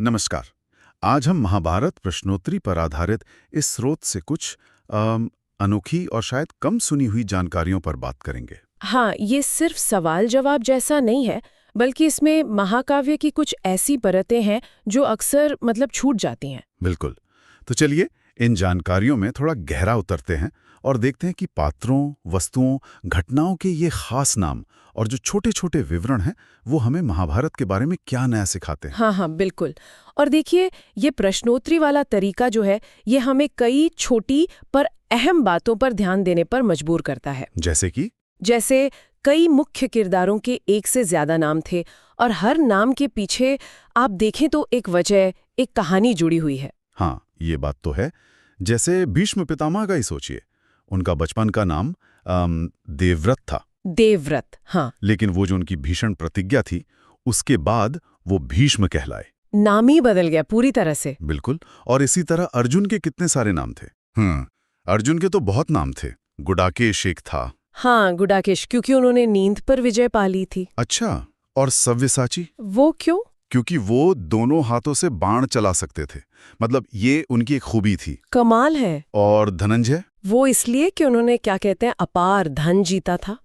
नमस्कार। आज हम महाभारत प्रश्नोत्तरी पर आधारित इस स्रोत से कुछ अनोखी और शायद कम सुनी हुई जानकारियों पर बात करेंगे। हाँ, ये सिर्फ सवाल जवाब जैसा नहीं है, बल्कि इसमें महाकाव्य की कुछ ऐसी परतें हैं जो अक्सर छूट जाती हैं। बिल्कुल। तो चलिए इन जानकारियों में थोड़ा गहरा उतरते हैं और देखते हैं कि पात्रों, वस्तुओं, घटनाओं के ये खास नाम और जो छोटे छोटे विवरण हैं वो हमें महाभारत के बारे में क्या नया सिखाते हैं। हाँ, बिल्कुल। और देखिए, ये प्रश्नोत्तरी वाला तरीका जो है, ये हमें कई छोटी पर अहम बातों पर ध्यान देने पर मजबूर करता है। जैसे कई मुख्य किरदारों के एक से ज्यादा नाम थे और हर नाम के पीछे आप देखें तो एक वजह, एक कहानी जुड़ी हुई है। हाँ, ये बात तो है। जैसे भीष्म पितामह का ही सोचिए, उनका बचपन का नाम देवव्रत था। देवव्रत, हाँ। लेकिन वो जो उनकी भीषण प्रतिज्ञा थी, उसके बाद वो भीष्म कहलाए। नाम ही बदल गया पूरी तरह से। बिल्कुल। और इसी तरह अर्जुन के कितने सारे नाम थे। अर्जुन के तो बहुत नाम थे। गुडाकेश एक था। हाँ, गुडाकेश, क्योंकि उन्होंने नींद पर विजय पा ली थी। अच्छा, और सव्यसाची? वो क्यों? क्योंकि वो दोनों हाथों से बाण चला सकते थे। ये उनकी एक खूबी थी। कमाल है। और धनंजय? वो इसलिए कि उन्होंने क्या कहते हैं, अपार धन जीता था।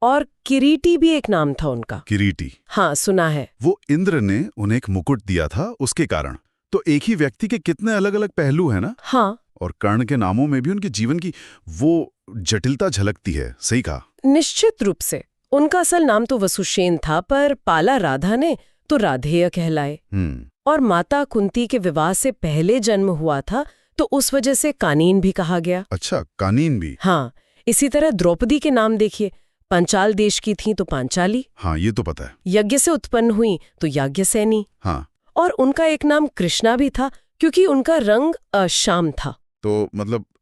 और किरीटी भी एक नाम था उनका। किरीटी? हाँ, सुना है। वो इंद्र ने उन्हें एक मुकुट दिया था उसके कारण। तो एक ही व्यक्ति के कितने अलग अलग पहलू हैं ना। हाँ। और कर्ण के नामों में भी उनके जीवन की वो जटिलता झलकती है। सही कहा। निश्चित रूप से। उनका असल नाम तो वसुसेन था, पर पाला राधा ने तो राधेय कहलाए। और माता कुंती के विवाह से पहले जन्म हुआ था, तो उस वजह से कानीन भी कहा गया। अच्छा, कानीन भी? हाँ। इसी तरह द्रौपदी के नाम देखिए, पंचाल देश की थी तो पांचाली। हाँ, ये तो पता है। यज्ञ से उत्पन्न हुई तो याज्ञसेनी। हाँ। और उनका एक नाम कृष्णा भी था, क्योंकि उनका रंग श्याम था। तो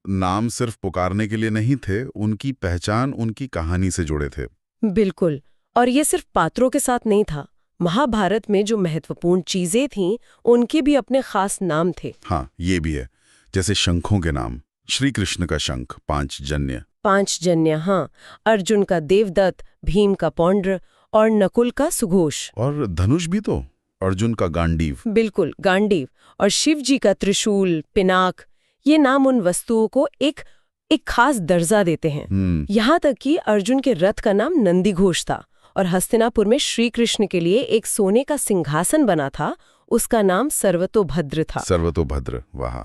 नाम सिर्फ पुकारने के लिए नहीं थे, उनकी पहचान उनकी कहानी से जुड़े थे। बिल्कुल। और ये सिर्फ पात्रों के साथ नहीं था। महाभारत में जो महत्वपूर्ण चीजें थीं, उनके भी अपने खास नाम थे। हाँ, ये भी है। जैसे शंखों के नाम, श्री कृष्ण का शंख पांचजन्य, हाँ। अर्जुन का देवदत्त, भीम का पौंड्र और नकुल का सुघोष। और धनुष भी तो, अर्जुन का गांडीव। बिल्कुल, गांडीव। और शिव जी का त्रिशूल, पिनाक। ये नाम उन वस्तुओं को एक खास दर्जा देते हैं। यहाँ तक कि अर्जुन के रथ का नाम नंदीघोष था और हस्तिनापुर में श्री कृष्ण के लिए एक सोने का सिंहासन बना था, उसका नाम सर्वतोभद्र था। सर्वतोभद्र, वाह।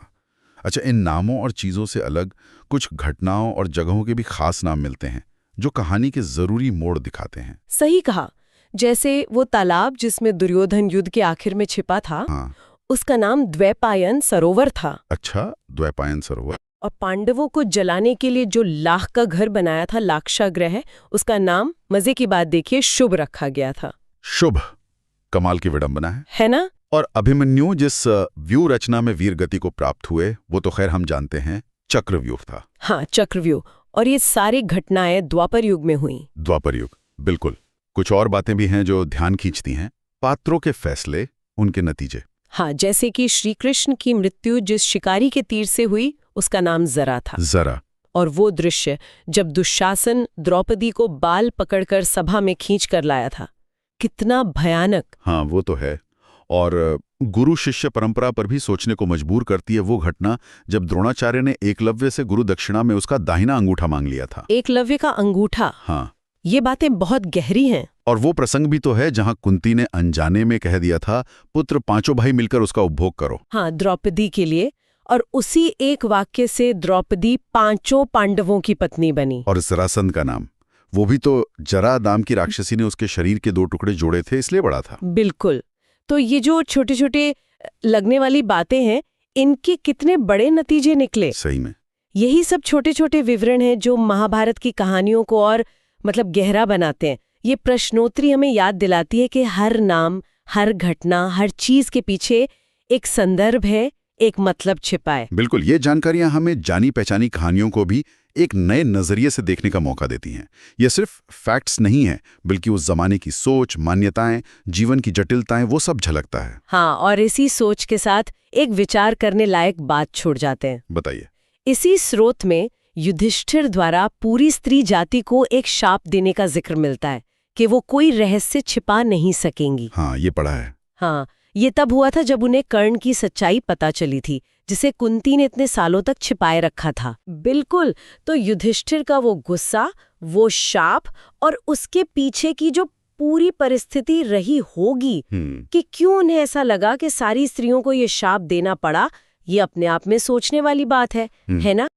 अच्छा, इन नामों और चीजों से अलग कुछ घटनाओं और जगहों के भी खास नाम मिलते हैं जो कहानी के जरूरी मोड़ दिखाते हैं। सही कहा। जैसे वो तालाब जिसमें दुर्योधन युद्ध के आखिर में छिपा था। हाँ। उसका नाम द्वैपायन सरोवर था। अच्छा, द्वैपायन सरोवर। और पांडवों को जलाने के लिए जो लाख का घर बनाया था, लाक्षागृह, उसका नाम, मजे की बात देखिए, शुभ रखा गया था। शुभ, कमाल की विडंबना है ना? और अभिमन्यु जिस व्यू रचना में वीर गति को प्राप्त हुए, वो तो खैर हम जानते हैं, चक्रव्यूह था। हाँ, चक्रव्यूह। और ये सारी घटनाएं द्वापर युग में हुई। द्वापर युग, बिल्कुल। कुछ और बातें भी हैं जो ध्यान खींचती हैं। पात्रों के फैसले, उनके नतीजे। हाँ, जैसे कि श्री कृष्ण की मृत्यु जिस शिकारी के तीर से हुई, उसका नाम जरा था। जरा। और वो दृश्य जब दुशासन द्रौपदी को बाल पकड़कर सभा में खींच कर लाया था, कितना भयानक। हाँ, वो तो है। और गुरु शिष्य परंपरा पर भी सोचने को मजबूर करती है वो घटना जब द्रोणाचार्य ने एकलव्य से गुरु दक्षिणा में उसका दाहिना अंगूठा मांग लिया था। एकलव्य का अंगूठा? हाँ। ये बातें बहुत गहरी हैं। और वो प्रसंग भी तो है जहां कुंती ने अनजाने में कह दिया था, पुत्र पांचों भाई मिलकर उसका उपभोग करो। हाँ, द्रौपदी के लिए। और उसी एक वाक्य से द्रौपदी पांचों पांडवों की पत्नी बनी। और जरासंध का नाम, वो भी तो जरा नाम की राक्षसी ने उसके शरीर के 2 टुकड़े जोड़े थे, इसलिए बड़ा था। बिल्कुल। तो ये जो छोटे छोटे लगने वाली बातें हैं, इनके कितने बड़े नतीजे निकले। सही में। यही सब छोटे छोटे विवरण हैं जो महाभारत की कहानियों को और गहरा बनाते हैं। ये प्रश्नोत्तरी हमें याद दिलाती है कि हर नाम, हर घटना, हर चीज के पीछे एक संदर्भ है, एक मतलब छिपा है। बिल्कुल। ये जानकारियां हमें जानी पहचानी कहानियों को भी एक नए नजरिए से देखने का मौका देती हैं। ये सिर्फ फैक्ट्स नहीं है, बल्कि उस जमाने की सोच, मान्यताएं, जीवन की जटिलताएं, वो सब झलकता है। हाँ, और इसी सोच के साथ एक विचार करने लायक बात छोड़ जाते हैं। बताइए। इसी स्रोत में युधिष्ठिर द्वारा पूरी स्त्री जाति को एक शाप देने का जिक्र मिलता है कि वो कोई रहस्य छिपा नहीं सकेंगी। हाँ, ये पढ़ा है। हाँ, ये तब हुआ था जब उन्हें कर्ण की सच्चाई पता चली थी, जिसे कुंती ने इतने सालों तक छिपाए रखा था। बिल्कुल। तो युधिष्ठिर का वो गुस्सा, वो शाप और उसके पीछे की जो पूरी परिस्थिति रही होगी कि क्यों उन्हें ऐसा लगा कि सारी स्त्रियों को ये शाप देना पड़ा, ये अपने आप में सोचने वाली बात है ना?